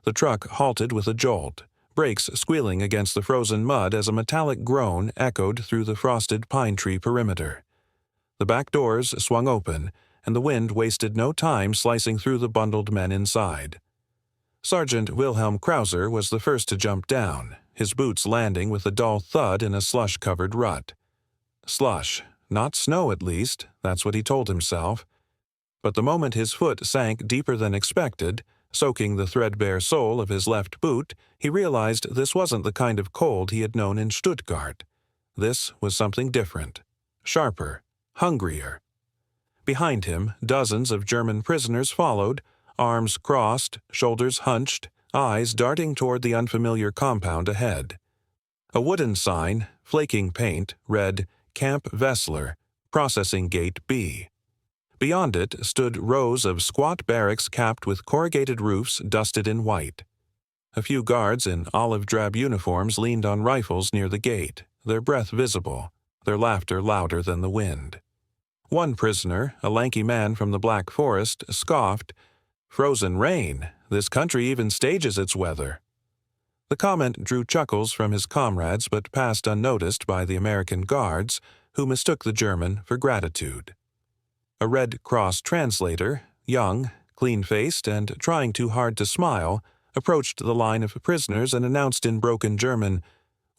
The truck halted with a jolt, brakes squealing against the frozen mud as a metallic groan echoed through the frosted pine tree perimeter. The back doors swung open, and the wind wasted no time slicing through the bundled men inside. Sergeant Wilhelm Krauser was the first to jump down, his boots landing with a dull thud in a slush-covered rut. Slush, not snow at least, that's what he told himself. But the moment his foot sank deeper than expected, soaking the threadbare sole of his left boot, he realized this wasn't the kind of cold he had known in Stuttgart. This was something different, sharper, hungrier. Behind him, dozens of German prisoners followed, arms crossed, shoulders hunched, eyes darting toward the unfamiliar compound ahead. A wooden sign, flaking paint, read, Camp Vessler, Processing Gate B. Beyond it stood rows of squat barracks capped with corrugated roofs dusted in white. A few guards in olive-drab uniforms leaned on rifles near the gate, their breath visible, their laughter louder than the wind. One prisoner, a lanky man from the Black Forest, scoffed, "Frozen rain. This country even stages its weather." The comment drew chuckles from his comrades but passed unnoticed by the American guards, who mistook the German for gratitude. A Red Cross translator, young, clean-faced, and trying too hard to smile, approached the line of prisoners and announced in broken German,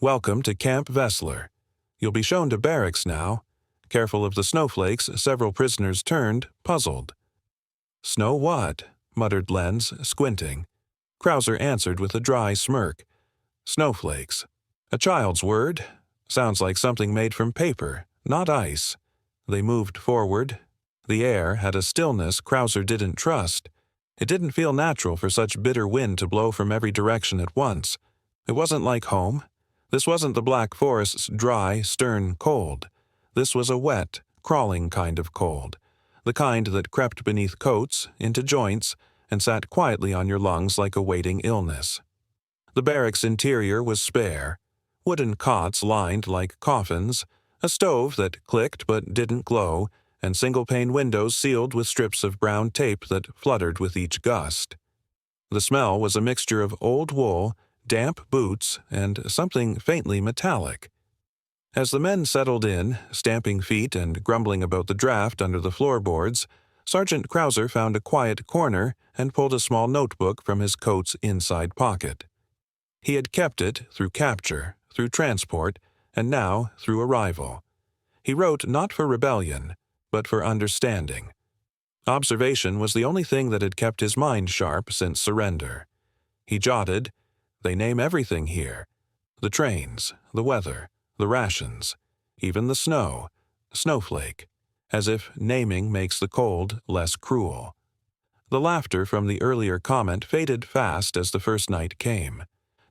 "Welcome to Camp Vessler. You'll be shown to barracks now." Careful of the snowflakes, several prisoners turned, puzzled. "Snow what?" muttered Lenz, squinting. Krauser answered with a dry smirk. "Snowflakes. A child's word. Sounds like something made from paper, not ice." They moved forward. The air had a stillness Krauser didn't trust. It didn't feel natural for such bitter wind to blow from every direction at once. It wasn't like home. This wasn't the Black Forest's dry, stern cold. This was a wet, crawling kind of cold, the kind that crept beneath coats, into joints, and sat quietly on your lungs like a waiting illness. The barracks interior was spare. Wooden cots lined like coffins, a stove that clicked but didn't glow, and single-pane windows sealed with strips of brown tape that fluttered with each gust. The smell was a mixture of old wool, damp boots, and something faintly metallic. As the men settled in, stamping feet and grumbling about the draft under the floorboards, Sergeant Krauser found a quiet corner and pulled a small notebook from his coat's inside pocket. He had kept it through capture, through transport, and now through arrival. He wrote not for rebellion, but for understanding. Observation was the only thing that had kept his mind sharp since surrender. He jotted, "They name everything here. The trains, the weather, the rations, even the snow, Snowflake, as if naming makes the cold less cruel." The laughter from the earlier comment faded fast as the first night came.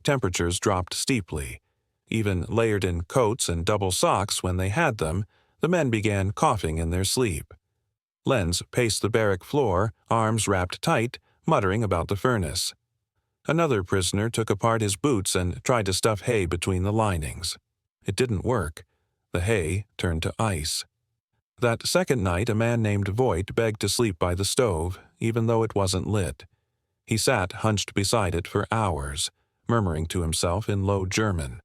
Temperatures dropped steeply. Even layered in coats and double socks when they had them, the men began coughing in their sleep. Lenz paced the barrack floor, arms wrapped tight, muttering about the furnace. Another prisoner took apart his boots and tried to stuff hay between the linings. It didn't work. The hay turned to ice. That second night, a man named Voigt begged to sleep by the stove, even though it wasn't lit. He sat hunched beside it for hours, murmuring to himself in low German.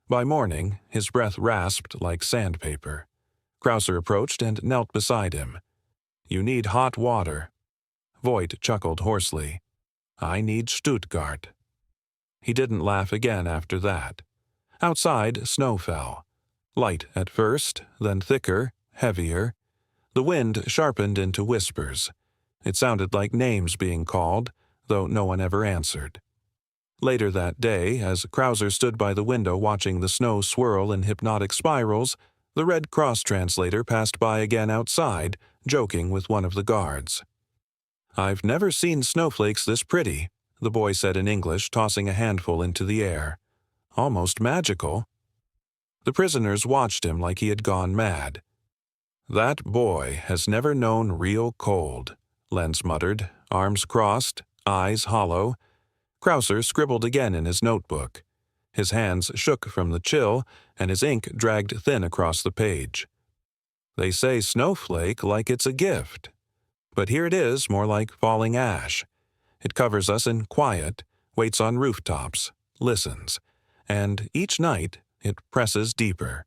By morning, his breath rasped like sandpaper. Krauser approached and knelt beside him. "You need hot water." Voigt chuckled hoarsely. "I need Stuttgart." He didn't laugh again after that. Outside, snow fell. Light at first, then thicker, heavier. The wind sharpened into whispers. It sounded like names being called, though no one ever answered. Later that day, as Krauser stood by the window watching the snow swirl in hypnotic spirals, the Red Cross translator passed by again outside, joking with one of the guards. "I've never seen snowflakes this pretty," the boy said in English, tossing a handful into the air. "Almost magical." The prisoners watched him like he had gone mad. "That boy has never known real cold," Lenz muttered, arms crossed, eyes hollow. Krauser scribbled again in his notebook. His hands shook from the chill, and his ink dragged thin across the page. "They say snowflake like it's a gift. But here it is, more like falling ash. It covers us in quiet, waits on rooftops, listens, and each night it presses deeper.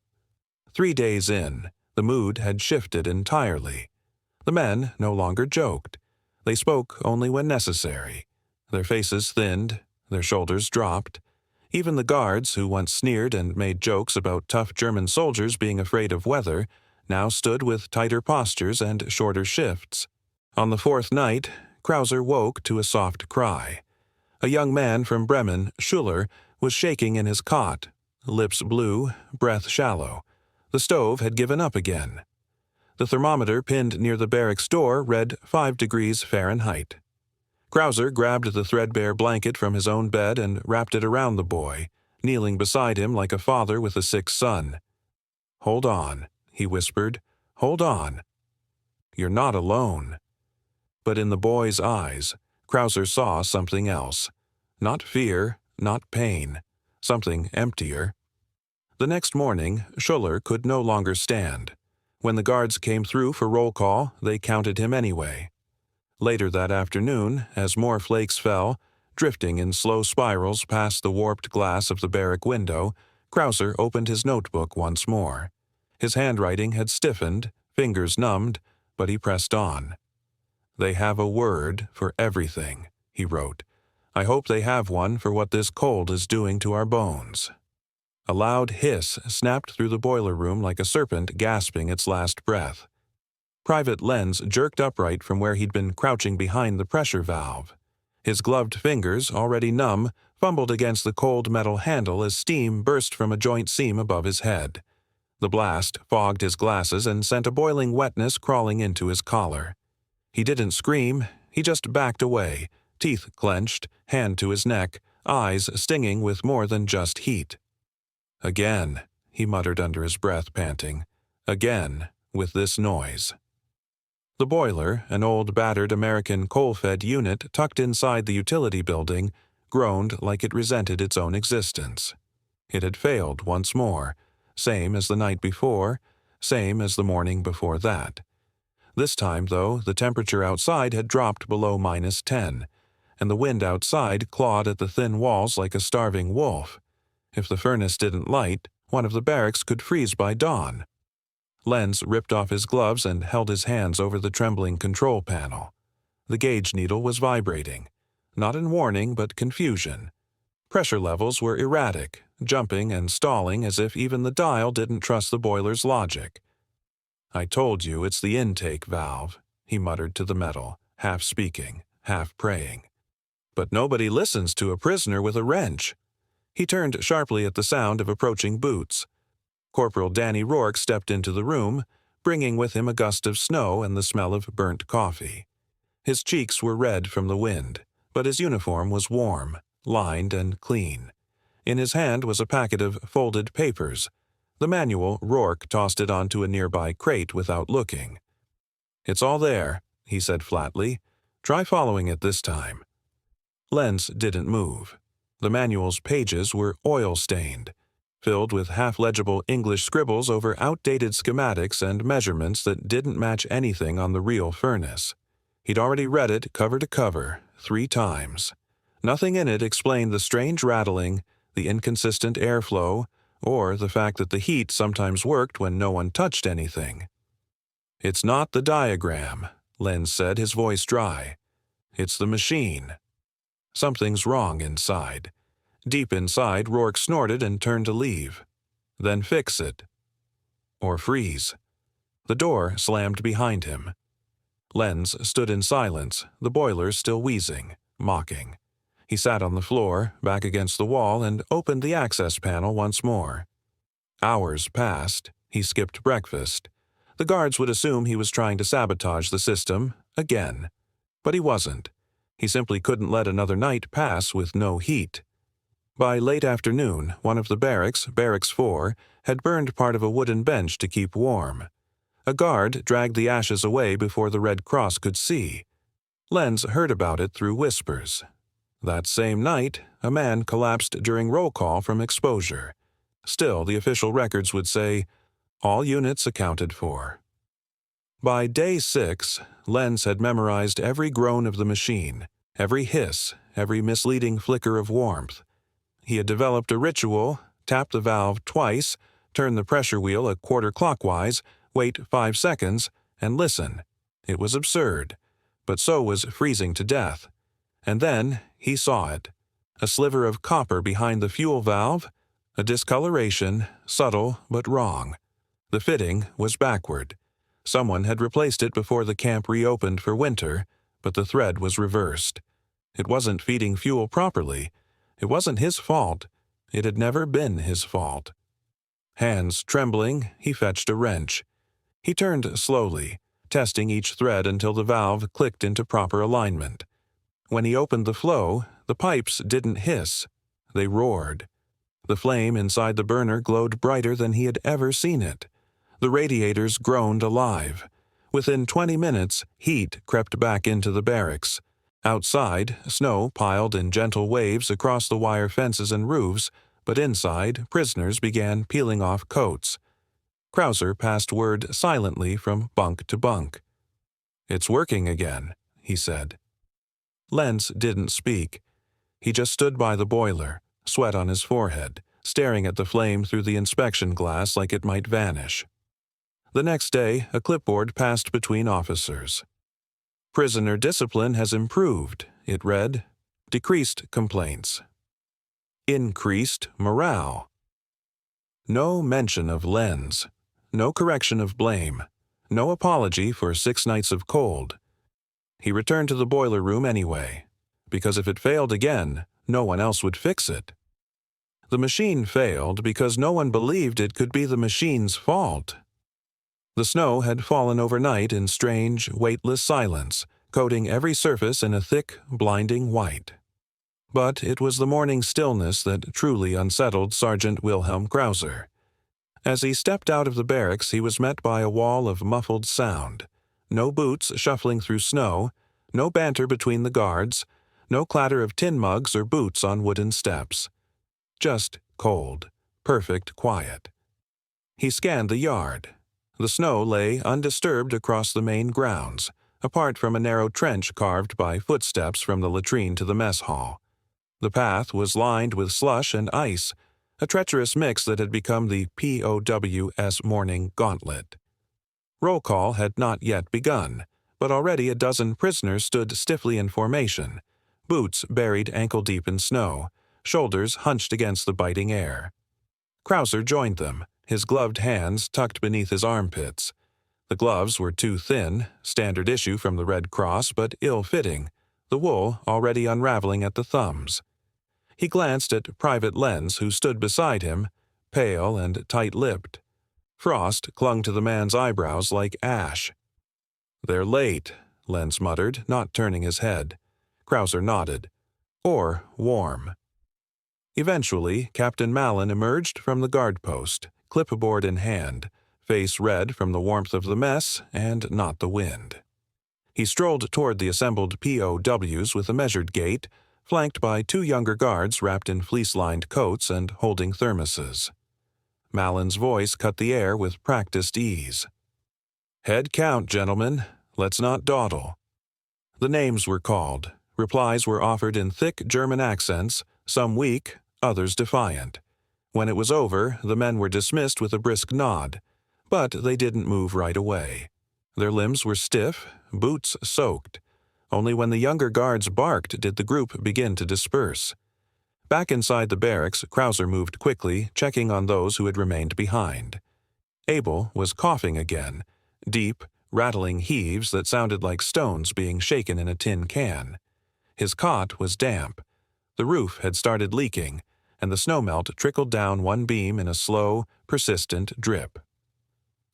3 days in, the mood had shifted entirely. The men no longer joked. They spoke only when necessary. Their faces thinned, their shoulders dropped. Even the guards, who once sneered and made jokes about tough German soldiers being afraid of weather, now stood with tighter postures and shorter shifts. On the 4th night, Krauser woke to a soft cry. A young man from Bremen, Schuller, was shaking in his cot, lips blue, breath shallow. The stove had given up again. The thermometer pinned near the barracks door read 5 degrees Fahrenheit. Krauser grabbed the threadbare blanket from his own bed and wrapped it around the boy, kneeling beside him like a father with a sick son. "Hold on," he whispered. "Hold on. You're not alone." But in the boy's eyes, Krauser saw something else. Not fear, not pain. Something emptier. The next morning, Schuller could no longer stand. When the guards came through for roll call, they counted him anyway. Later that afternoon, as more flakes fell, drifting in slow spirals past the warped glass of the barrack window, Krauser opened his notebook once more. His handwriting had stiffened, fingers numbed, but he pressed on. "They have a word for everything," he wrote. "I hope they have one for what this cold is doing to our bones." A loud hiss snapped through the boiler room like a serpent gasping its last breath. Private Lenz jerked upright from where he'd been crouching behind the pressure valve. His gloved fingers, already numb, fumbled against the cold metal handle as steam burst from a joint seam above his head. The blast fogged his glasses and sent a boiling wetness crawling into his collar. He didn't scream, he just backed away, teeth clenched, hand to his neck, eyes stinging with more than just heat. "Again," he muttered under his breath, panting. "Again, with this noise." The boiler, an old battered American coal-fed unit tucked inside the utility building, groaned like it resented its own existence. It had failed once more, same as the night before, same as the morning before that. This time, though, the temperature outside had dropped below -10, and the wind outside clawed at the thin walls like a starving wolf. If the furnace didn't light, one of the barracks could freeze by dawn. Lenz ripped off his gloves and held his hands over the trembling control panel. The gauge needle was vibrating, not in warning but confusion. Pressure levels were erratic, jumping and stalling as if even the dial didn't trust the boiler's logic. "I told you it's the intake valve," he muttered to the metal, half speaking, half praying. "But nobody listens to a prisoner with a wrench." He turned sharply at the sound of approaching boots. Corporal Danny Rourke stepped into the room, bringing with him a gust of snow and the smell of burnt coffee. His cheeks were red from the wind, but his uniform was warm, lined and clean. In his hand was a packet of folded papers. The manual, Rourke tossed it onto a nearby crate without looking. "It's all there," he said flatly. "Try following it this time." Lenz didn't move. The manual's pages were oil-stained, filled with half-legible English scribbles over outdated schematics and measurements that didn't match anything on the real furnace. He'd already read it cover to cover, 3 times. Nothing in it explained the strange rattling, the inconsistent airflow, or the fact that the heat sometimes worked when no one touched anything. "It's not the diagram," Lenz said, his voice dry. "It's the machine. Something's wrong inside." Deep inside, Rourke snorted and turned to leave. "Then fix it. Or freeze." The door slammed behind him. Lenz stood in silence, the boiler still wheezing, mocking. He sat on the floor, back against the wall, and opened the access panel once more. Hours passed. He skipped breakfast. The guards would assume he was trying to sabotage the system, again. But he wasn't. He simply couldn't let another night pass with no heat. By late afternoon, one of the barracks, Barracks 4, had burned part of a wooden bench to keep warm. A guard dragged the ashes away before the Red Cross could see. Lenz heard about it through whispers. That same night, a man collapsed during roll call from exposure. Still, the official records would say, "All units accounted for." By day 6, Lenz had memorized every groan of the machine, Every hiss, every misleading flicker of warmth. He had developed a ritual: tap the valve twice, turn the pressure wheel a quarter clockwise, wait 5 seconds, and listen. It was absurd, but so was freezing to death. And then he saw it. A sliver of copper behind the fuel valve, a discoloration, subtle but wrong. The fitting was backward. Someone had replaced it before the camp reopened for winter, but the thread was reversed. It wasn't feeding fuel properly. It wasn't his fault. It had never been his fault. Hands trembling, he fetched a wrench. He turned slowly, testing each thread until the valve clicked into proper alignment. When he opened the flow, the pipes didn't hiss. They roared. The flame inside the burner glowed brighter than he had ever seen it. The radiators groaned alive. Within 20 minutes, heat crept back into the barracks. Outside, snow piled in gentle waves across the wire fences and roofs, but inside, prisoners began peeling off coats. Krauser passed word silently from bunk to bunk. "It's working again," he said. Lenz didn't speak. He just stood by the boiler, sweat on his forehead, staring at the flame through the inspection glass like it might vanish. The next day, a clipboard passed between officers. "Prisoner discipline has improved," it read. "Decreased complaints. Increased morale." No mention of Lenz. No correction of blame. No apology for 6 nights of cold. He returned to the boiler room anyway, because if it failed again, no one else would fix it. The machine failed because no one believed it could be the machine's fault. The snow had fallen overnight in strange, weightless silence, coating every surface in a thick, blinding white. But it was the morning stillness that truly unsettled Sergeant Wilhelm Krauser. As he stepped out of the barracks, he was met by a wall of muffled sound. No boots shuffling through snow, no banter between the guards, no clatter of tin mugs or boots on wooden steps. Just cold, perfect quiet. He scanned the yard. The snow lay undisturbed across the main grounds, apart from a narrow trench carved by footsteps from the latrine to the mess hall. The path was lined with slush and ice, a treacherous mix that had become the POW's morning gauntlet. Roll call had not yet begun, but already a dozen prisoners stood stiffly in formation, boots buried ankle-deep in snow, shoulders hunched against the biting air. Krauser joined them, his gloved hands tucked beneath his armpits. The gloves were too thin, standard issue from the Red Cross, but ill-fitting, the wool already unraveling at the thumbs. He glanced at Private Lenz, who stood beside him, pale and tight-lipped. Frost clung to the man's eyebrows like ash. "They're late," Lenz muttered, not turning his head. Krauser nodded. "Or warm." Eventually, Captain Mallon emerged from the guard post, clipboard in hand, face red from the warmth of the mess and not the wind. He strolled toward the assembled POWs with a measured gait, flanked by 2 younger guards wrapped in fleece-lined coats and holding thermoses. Mallon's voice cut the air with practiced ease. "Head count, gentlemen. Let's not dawdle." The names were called. Replies were offered in thick German accents, some weak, others defiant. When it was over, the men were dismissed with a brisk nod, but they didn't move right away. Their limbs were stiff, boots soaked. Only when the younger guards barked did the group begin to disperse. Back inside the barracks, Krauser moved quickly, checking on those who had remained behind. Abel was coughing again, deep, rattling heaves that sounded like stones being shaken in a tin can. His cot was damp. The roof had started leaking, and the snowmelt trickled down one beam in a slow, persistent drip.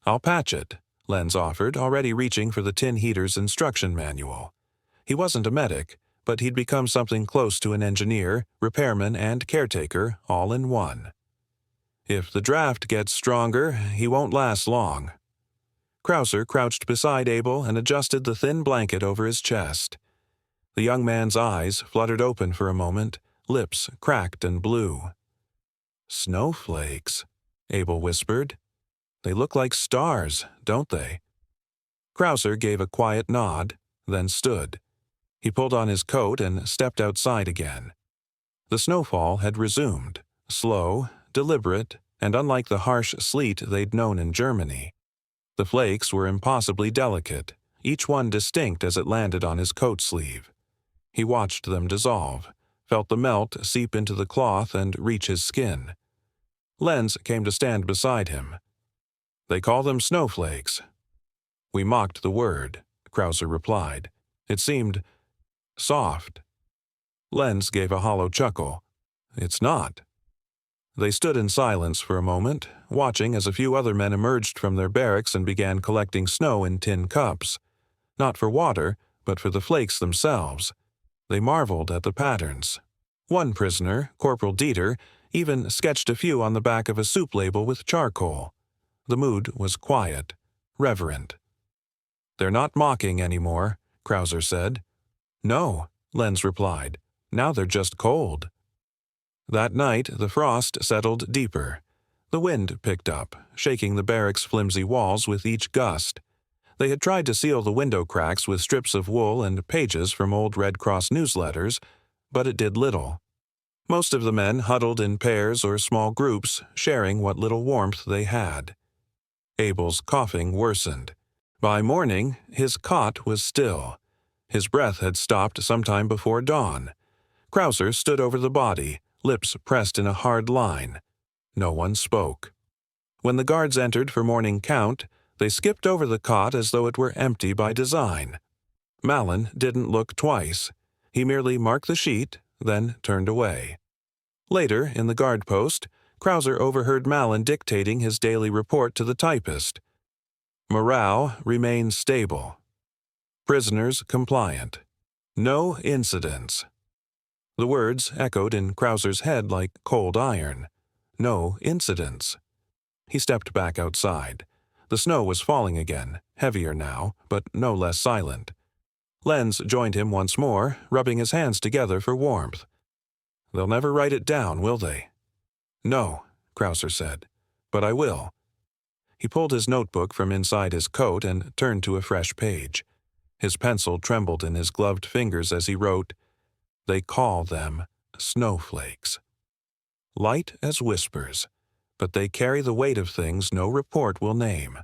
"I'll patch it," Lenz offered, already reaching for the tin heater's instruction manual. He wasn't a medic, but he'd become something close to an engineer, repairman, and caretaker, all in one. "If the draft gets stronger, he won't last long." Krauser crouched beside Abel and adjusted the thin blanket over his chest. The young man's eyes fluttered open for a moment, lips cracked and blue. "Snowflakes," Abel whispered. "They look like stars, don't they?" Krauser gave a quiet nod, then stood. He pulled on his coat and stepped outside again. The snowfall had resumed, slow, deliberate, and unlike the harsh sleet they'd known in Germany. The flakes were impossibly delicate, each one distinct as it landed on his coat sleeve. He watched them dissolve, felt the melt seep into the cloth and reach his skin. Lenz came to stand beside him. "They call them snowflakes." "We mocked the word," Krauser replied. "It seemed soft." Lenz gave a hollow chuckle. "It's not." They stood in silence for a moment, watching as a few other men emerged from their barracks and began collecting snow in tin cups. Not for water, but for the flakes themselves. They marveled at the patterns. One prisoner, Corporal Dieter, even sketched a few on the back of a soup label with charcoal. The mood was quiet, reverent. "They're not mocking anymore," Krauser said. "No," Lenz replied. "Now they're just cold." That night, the frost settled deeper. The wind picked up, shaking the barracks' flimsy walls with each gust. They had tried to seal the window cracks with strips of wool and pages from old Red Cross newsletters, but it did little. Most of the men huddled in pairs or small groups, sharing what little warmth they had. Abel's coughing worsened. By morning, his cot was still. His breath had stopped sometime before dawn. Krauser stood over the body, lips pressed in a hard line. No one spoke. When the guards entered for morning count, they skipped over the cot as though it were empty by design. Malin didn't look twice. He merely marked the sheet, then turned away. Later, in the guard post, Krauser overheard Malin dictating his daily report to the typist. Morale remains stable. Prisoners compliant. No incidents. The words echoed in Krauser's head like cold iron. No incidents. He stepped back outside. The snow was falling again, heavier now, but no less silent. Lenz joined him once more, rubbing his hands together for warmth. "They'll never write it down, will they?" "No," Krauser said, "but I will." He pulled his notebook from inside his coat and turned to a fresh page. His pencil trembled in his gloved fingers as he wrote, "They call them snowflakes. Light as whispers, but they carry the weight of things no report will name."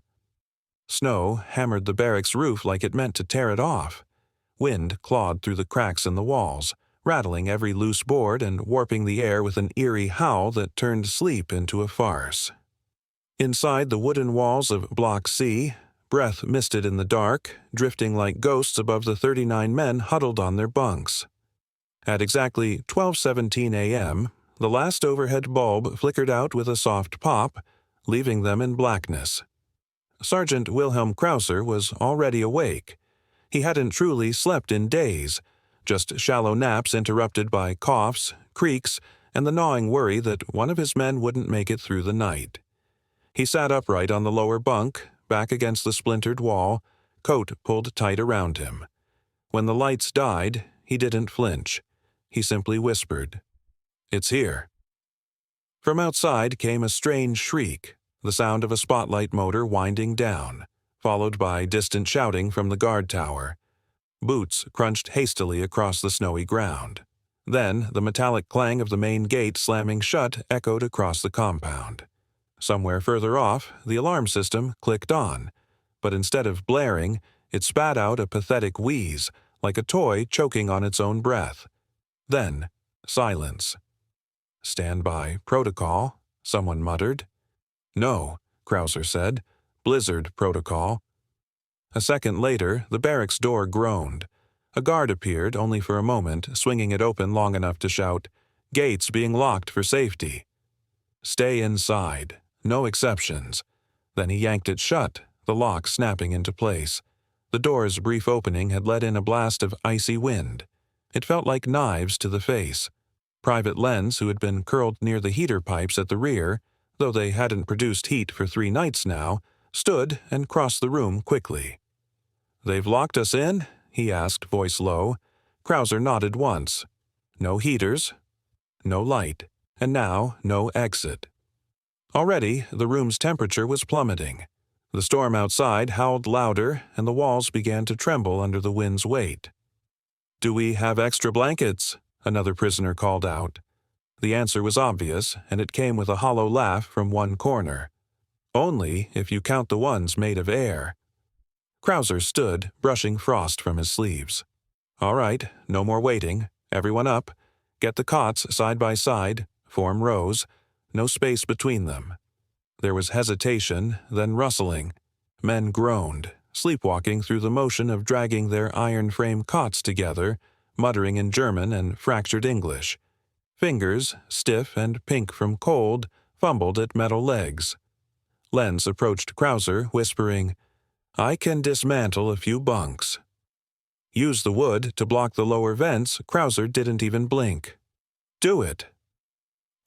Snow hammered the barracks roof like it meant to tear it off. Wind clawed through the cracks in the walls, rattling every loose board and warping the air with an eerie howl that turned sleep into a farce. Inside the wooden walls of Block C, breath misted in the dark, drifting like ghosts above the 39 men huddled on their bunks. At exactly 12:17 a.m., the last overhead bulb flickered out with a soft pop, leaving them in blackness. Sergeant Wilhelm Krauser was already awake. He hadn't truly slept in days, just shallow naps interrupted by coughs, creaks, and the gnawing worry that one of his men wouldn't make it through the night. He sat upright on the lower bunk, back against the splintered wall, coat pulled tight around him. When the lights died, he didn't flinch. He simply whispered, "It's here." From outside came a strange shriek, the sound of a spotlight motor winding down, followed by distant shouting from the guard tower. Boots crunched hastily across the snowy ground. Then the metallic clang of the main gate slamming shut echoed across the compound. Somewhere further off, the alarm system clicked on, but instead of blaring, it spat out a pathetic wheeze, like a toy choking on its own breath. Then, silence. "Standby protocol," someone muttered. "No," Krauser said. "Blizzard protocol." A second later, the barracks door groaned. A guard appeared only for a moment, swinging it open long enough to shout, "Gates being locked for safety." "Stay inside. No exceptions." Then he yanked it shut, the lock snapping into place. The door's brief opening had let in a blast of icy wind. It felt like knives to the face. Private Lenz, who had been curled near the heater pipes at the rear, though they hadn't produced heat for 3 nights now, stood and crossed the room quickly. "They've locked us in?" he asked, voice low. Krauser nodded once. No heaters, no light, and now no exit. Already, the room's temperature was plummeting. The storm outside howled louder, and the walls began to tremble under the wind's weight. "Do we have extra blankets?" another prisoner called out. The answer was obvious, and it came with a hollow laugh from one corner. "Only if you count the ones made of air." Krauser stood, brushing frost from his sleeves. "All right, no more waiting. Everyone up. Get the cots side by side, form rows, no space between them." There was hesitation, then rustling. Men groaned, sleepwalking through the motion of dragging their iron-frame cots together, muttering in German and fractured English. Fingers, stiff and pink from cold, fumbled at metal legs. Lenz approached Krauser, whispering, "I can dismantle a few bunks." Use the wood to block the lower vents. Krauser didn't even blink. "Do it."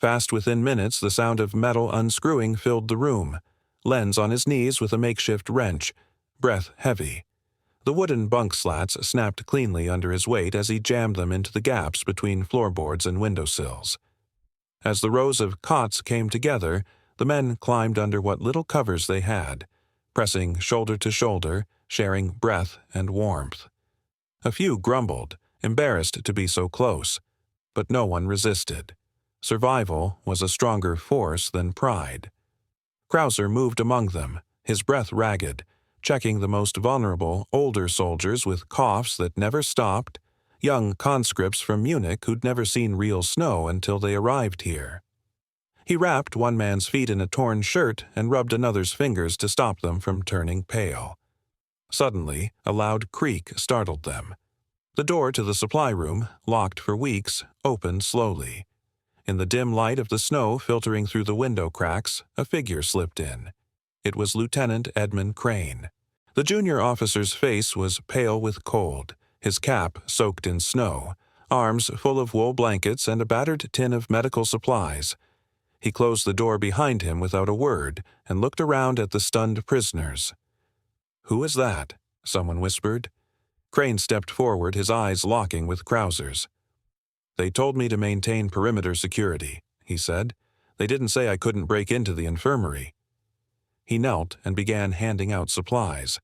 Fast within minutes, the sound of metal unscrewing filled the room. Lenz on his knees with a makeshift wrench, breath heavy. The wooden bunk slats snapped cleanly under his weight as he jammed them into the gaps between floorboards and windowsills. As the rows of cots came together, the men climbed under what little covers they had, pressing shoulder to shoulder, sharing breath and warmth. A few grumbled, embarrassed to be so close, but no one resisted. Survival was a stronger force than pride. Krauser moved among them, his breath ragged, checking the most vulnerable, older soldiers with coughs that never stopped, young conscripts from Munich who'd never seen real snow until they arrived here. He wrapped one man's feet in a torn shirt and rubbed another's fingers to stop them from turning pale. Suddenly, a loud creak startled them. The door to the supply room, locked for weeks, opened slowly. In the dim light of the snow filtering through the window cracks, a figure slipped in. It was Lieutenant Edmund Crane. The junior officer's face was pale with cold, his cap soaked in snow, arms full of wool blankets and a battered tin of medical supplies. He closed the door behind him without a word and looked around at the stunned prisoners. "Who is that?" someone whispered. Crane stepped forward, his eyes locking with Krauser's. "They told me to maintain perimeter security," he said. "They didn't say I couldn't break into the infirmary." He knelt and began handing out supplies.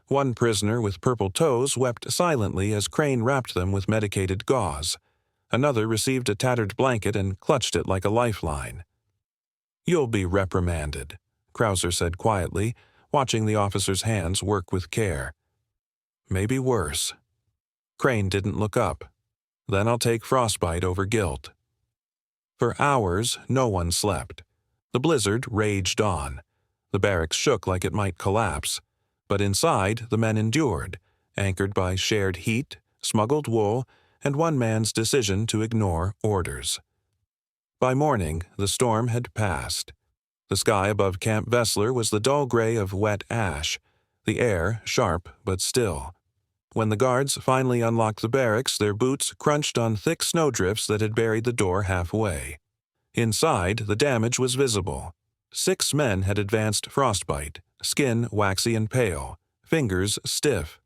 One prisoner with purple toes wept silently as Crane wrapped them with medicated gauze. Another received a tattered blanket and clutched it like a lifeline. "You'll be reprimanded," Krauser said quietly, watching the officer's hands work with care. "Maybe worse." Crane didn't look up. "Then I'll take frostbite over guilt." For hours, no one slept. The blizzard raged on. The barracks shook like it might collapse. But inside, the men endured, anchored by shared heat, smuggled wool, and one man's decision to ignore orders. By morning, the storm had passed. The sky above Camp Vessler was the dull gray of wet ash, the air sharp but still. When the guards finally unlocked the barracks, their boots crunched on thick snowdrifts that had buried the door halfway. Inside, the damage was visible. 6 men had advanced frostbite, skin waxy and pale, fingers stiff.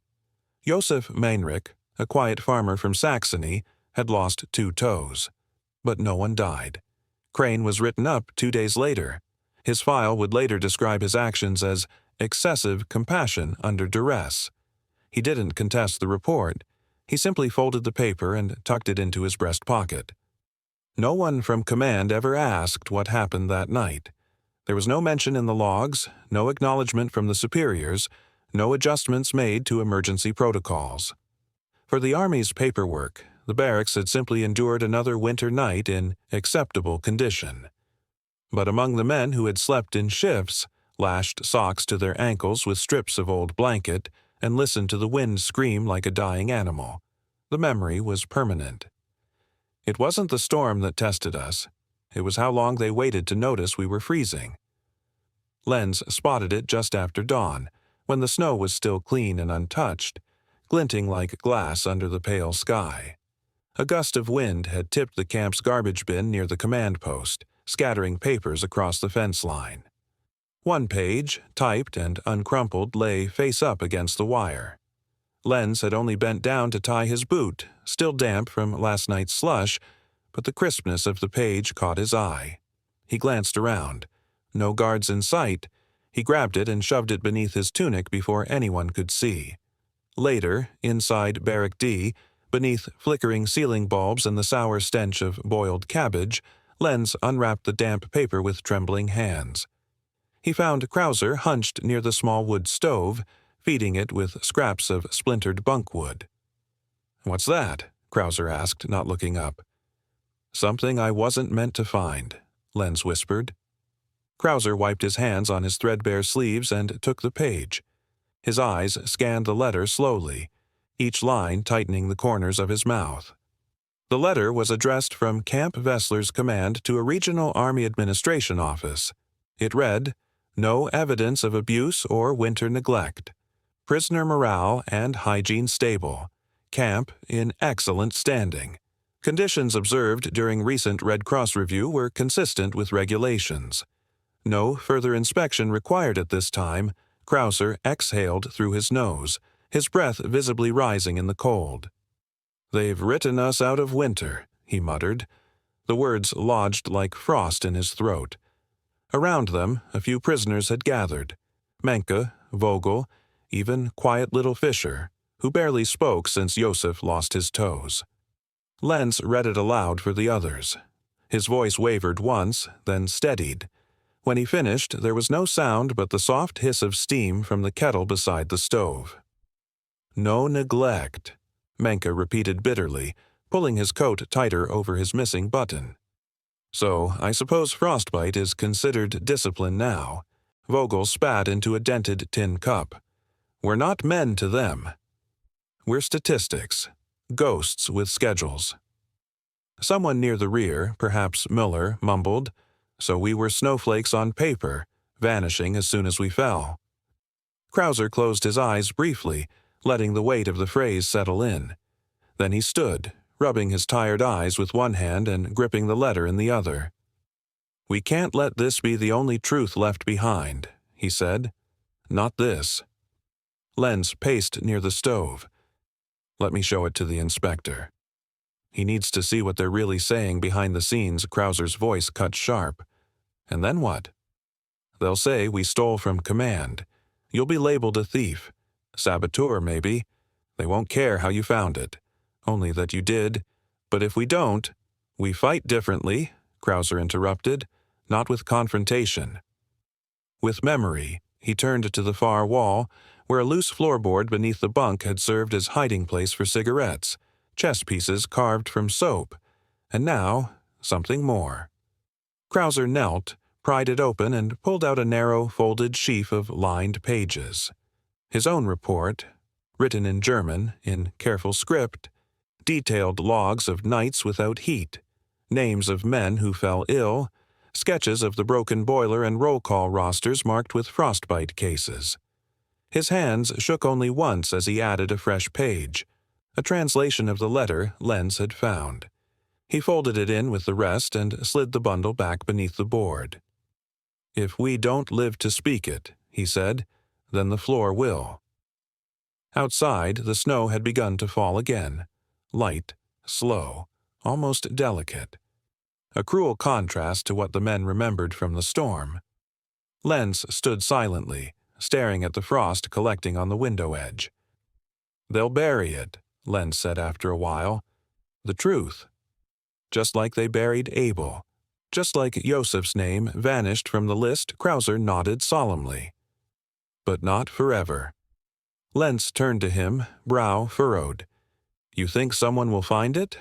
Josef Meinrich, a quiet farmer from Saxony, had lost 2 toes. But no one died. Crane was written up 2 days later. His file would later describe his actions as excessive compassion under duress. He didn't contest the report. He simply folded the paper and tucked it into his breast pocket. No one from command ever asked what happened that night. There was no mention in the logs, no acknowledgement from the superiors, no adjustments made to emergency protocols. For the Army's paperwork, the barracks had simply endured another winter night in acceptable condition. But among the men who had slept in shifts, lashed socks to their ankles with strips of old blanket, and listened to the wind scream like a dying animal, the memory was permanent. It wasn't the storm that tested us. It was how long they waited to notice we were freezing. Lenz spotted it just after dawn, when the snow was still clean and untouched, glinting like glass under the pale sky. A gust of wind had tipped the camp's garbage bin near the command post, scattering papers across the fence line. One page, typed and uncrumpled, lay face up against the wire. Lenz had only bent down to tie his boot, still damp from last night's slush, but the crispness of the page caught his eye. He glanced around. No guards in sight. He grabbed it and shoved it beneath his tunic before anyone could see. Later, inside Barrack D, Beneath flickering ceiling bulbs and the sour stench of boiled cabbage, Lenz unwrapped the damp paper with trembling hands. He found Krauser hunched near the small wood stove, feeding it with scraps of splintered bunkwood. "What's that?" Krauser asked, not looking up. "Something I wasn't meant to find," Lenz whispered. Krauser wiped his hands on his threadbare sleeves and took the page. His eyes scanned the letter slowly, each line tightening the corners of his mouth. The letter was addressed from Camp Vessler's command to a regional Army administration office. It read, "No evidence of abuse or winter neglect. Prisoner morale and hygiene stable. Camp in excellent standing. Conditions observed during recent Red Cross review were consistent with regulations. No further inspection required at this time." Krauser exhaled through his nose, his breath visibly rising in the cold. "They've written us out of winter," he muttered. The words lodged like frost in his throat. Around them, a few prisoners had gathered. Menke, Vogel, even quiet little Fischer, who barely spoke since Josef lost his toes. Lenz read it aloud for the others. His voice wavered once, then steadied. When he finished, there was no sound but the soft hiss of steam from the kettle beside the stove. "No neglect," Menke repeated bitterly, pulling his coat tighter over his missing button. "So, I suppose frostbite is considered discipline now." Vogel spat into a dented tin cup. "We're not men to them. We're statistics, ghosts with schedules." Someone near the rear, perhaps Miller, mumbled, "So we were snowflakes on paper, vanishing as soon as we fell." Krauser closed his eyes briefly, letting the weight of the phrase settle in. Then he stood, rubbing his tired eyes with one hand and gripping the letter in the other. "We can't let this be the only truth left behind," he said. "Not this." Lenz paced near the stove. "Let me show it to the inspector." "He needs to see what they're really saying behind the scenes." Krauser's voice cut sharp. "And then what?" "They'll say we stole from command. You'll be labeled a thief. Saboteur, maybe. They won't care how you found it. Only that you did. But if we don't—" "We fight differently," Krauser interrupted. "Not with confrontation. With memory." He turned to the far wall, where a loose floorboard beneath the bunk had served as hiding place for cigarettes, chess pieces carved from soap, and now something more. Krauser knelt, pried it open, and pulled out a narrow, folded sheaf of lined pages. His own report, written in German, in careful script, detailed logs of nights without heat, names of men who fell ill, sketches of the broken boiler and roll call rosters marked with frostbite cases. His hands shook only once as he added a fresh page, a translation of the letter Lenz had found. He folded it in with the rest and slid the bundle back beneath the board. "If we don't live to speak it," he said, "then the floor will." Outside, the snow had begun to fall again, light, slow, almost delicate. A cruel contrast to what the men remembered from the storm. Lenz stood silently, staring at the frost collecting on the window edge. "They'll bury it," Lenz said after a while. "The truth. Just like they buried Abel. Just like Josef's name vanished from the list." Krauser nodded solemnly. "But not forever." Lenz turned to him, brow furrowed. "You think someone will find it?"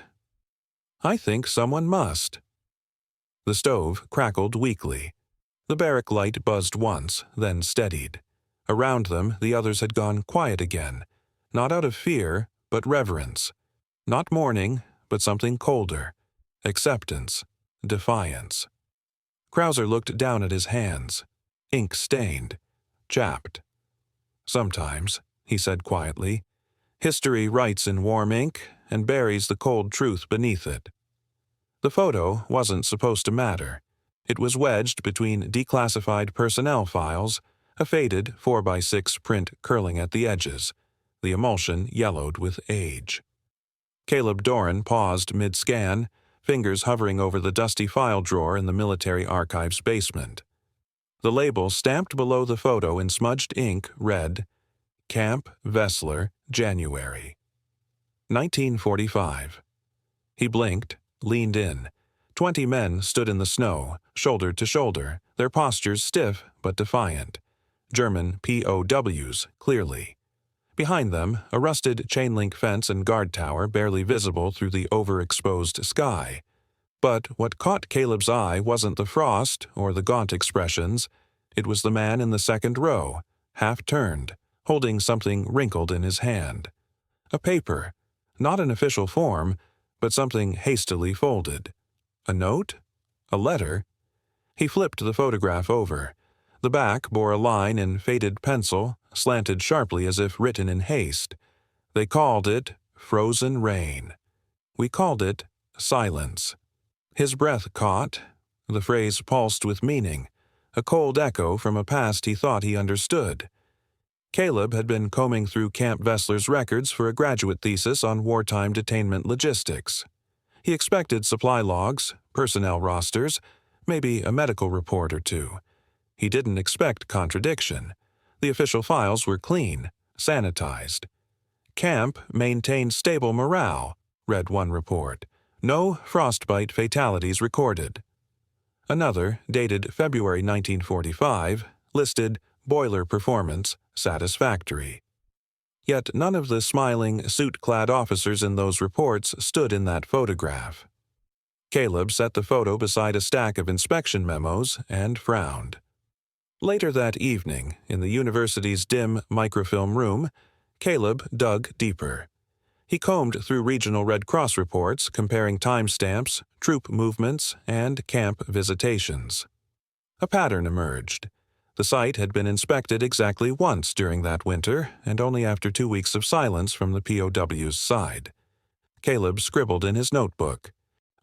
"I think someone must." The stove crackled weakly. The barrack light buzzed once, then steadied. Around them, the others had gone quiet again, not out of fear, but reverence. Not mourning, but something colder. Acceptance. Defiance. Krauser looked down at his hands. Ink-stained. Chapped. "Sometimes," he said quietly, "history writes in warm ink and buries the cold truth beneath it." The photo wasn't supposed to matter. It was wedged between declassified personnel files, a faded 4x6 print curling at the edges, the emulsion yellowed with age. Caleb Doran paused mid-scan, fingers hovering over the dusty file drawer in the military archives basement. The label stamped below the photo in smudged ink read, "Camp Vessler, January." 1945. He blinked, leaned in. 20 men stood in the snow, shoulder to shoulder, their postures stiff but defiant. German POWs, clearly. Behind them, a rusted chain-link fence and guard tower barely visible through the overexposed sky. But what caught Caleb's eye wasn't the frost or the gaunt expressions. It was the man in the second row, half-turned, holding something wrinkled in his hand. A paper, not an official form, but something hastily folded. A note? A letter? He flipped the photograph over. The back bore a line in faded pencil, slanted sharply as if written in haste. They called it Frozen Rain. We called it Silence. His breath caught. The phrase pulsed with meaning, a cold echo from a past he thought he understood. Caleb had been combing through Camp Vessler's records for a graduate thesis on wartime detainment logistics. He expected supply logs, personnel rosters, maybe a medical report or two. He didn't expect contradiction. The official files were clean, sanitized. Camp maintained stable morale, read one report. No frostbite fatalities recorded. Another, dated February 1945, listed boiler performance satisfactory. Yet none of the smiling, suit-clad officers in those reports stood in that photograph. Caleb set the photo beside a stack of inspection memos and frowned. Later that evening, in the university's dim microfilm room, Caleb dug deeper. He combed through regional Red Cross reports comparing timestamps, troop movements, and camp visitations. A pattern emerged. The site had been inspected exactly once during that winter, and only after 2 weeks of silence from the POW's side. Caleb scribbled in his notebook.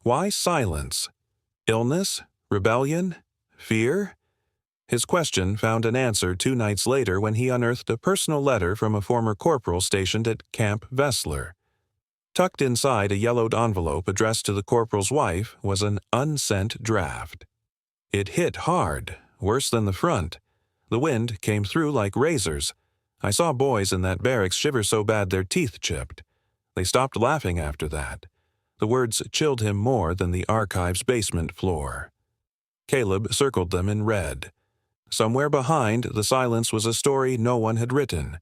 Why silence? Illness? Rebellion? Fear? His question found an answer 2 nights later when he unearthed a personal letter from a former corporal stationed at Camp Vessler. Tucked inside a yellowed envelope addressed to the corporal's wife was an unsent draft. It hit hard, worse than the front. The wind came through like razors. I saw boys in that barracks shiver so bad their teeth chipped. They stopped laughing after that. The words chilled him more than the archive's basement floor. Caleb circled them in red. Somewhere behind the silence was a story no one had written.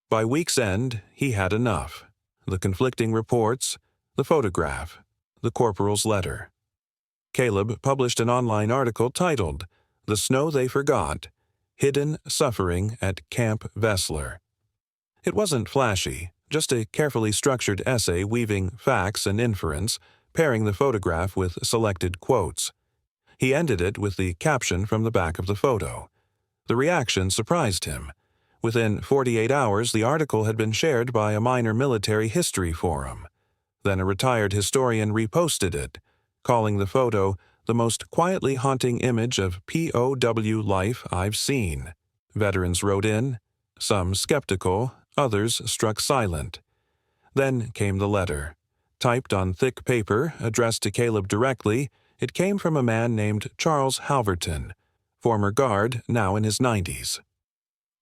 By week's end, he had enough. The conflicting reports, the photograph, the corporal's letter. Caleb published an online article titled, "The Snow They Forgot, Hidden Suffering at Camp Vessler." It wasn't flashy, just a carefully structured essay weaving facts and inference, pairing the photograph with selected quotes. He ended it with the caption from the back of the photo. The reaction surprised him. Within 48 hours, the article had been shared by a minor military history forum. Then a retired historian reposted it, calling the photo the most quietly haunting image of POW life I've seen. Veterans wrote in, some skeptical, others struck silent. Then came the letter. Typed on thick paper, addressed to Caleb directly, it came from a man named Charles Halverton, former guard, now in his 90s.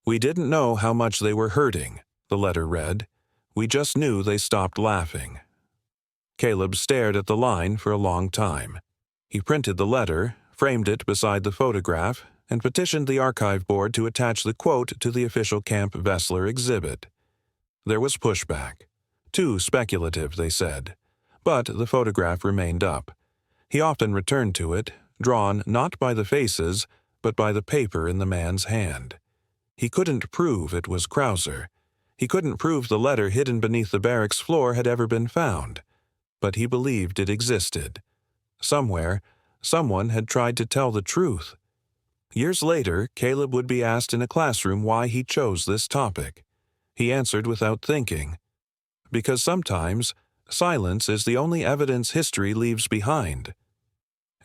We didn't know how much they were hurting, the letter read. We just knew they stopped laughing. Caleb stared at the line for a long time. He printed the letter, framed it beside the photograph, and petitioned the archive board to attach the quote to the official Camp Vessler exhibit. There was pushback. Too speculative, they said. But the photograph remained up. He often returned to it, drawn not by the faces, but by the paper in the man's hand. He couldn't prove it was Krauser. He couldn't prove the letter hidden beneath the barracks floor had ever been found. But he believed it existed. Somewhere, someone had tried to tell the truth. Years later, Caleb would be asked in a classroom why he chose this topic. He answered without thinking. Because sometimes, silence is the only evidence history leaves behind.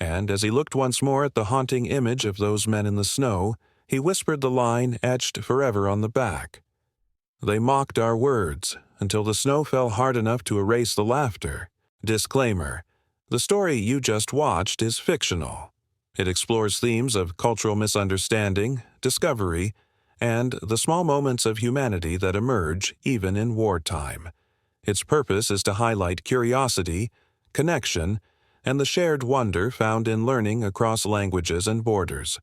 And as he looked once more at the haunting image of those men in the snow, he whispered the line etched forever on the back. They mocked our words until the snow fell hard enough to erase the laughter. Disclaimer: the story you just watched is fictional. It explores themes of cultural misunderstanding, discovery, and the small moments of humanity that emerge even in wartime. Its purpose is to highlight curiosity, connection, and the shared wonder found in learning across languages and borders.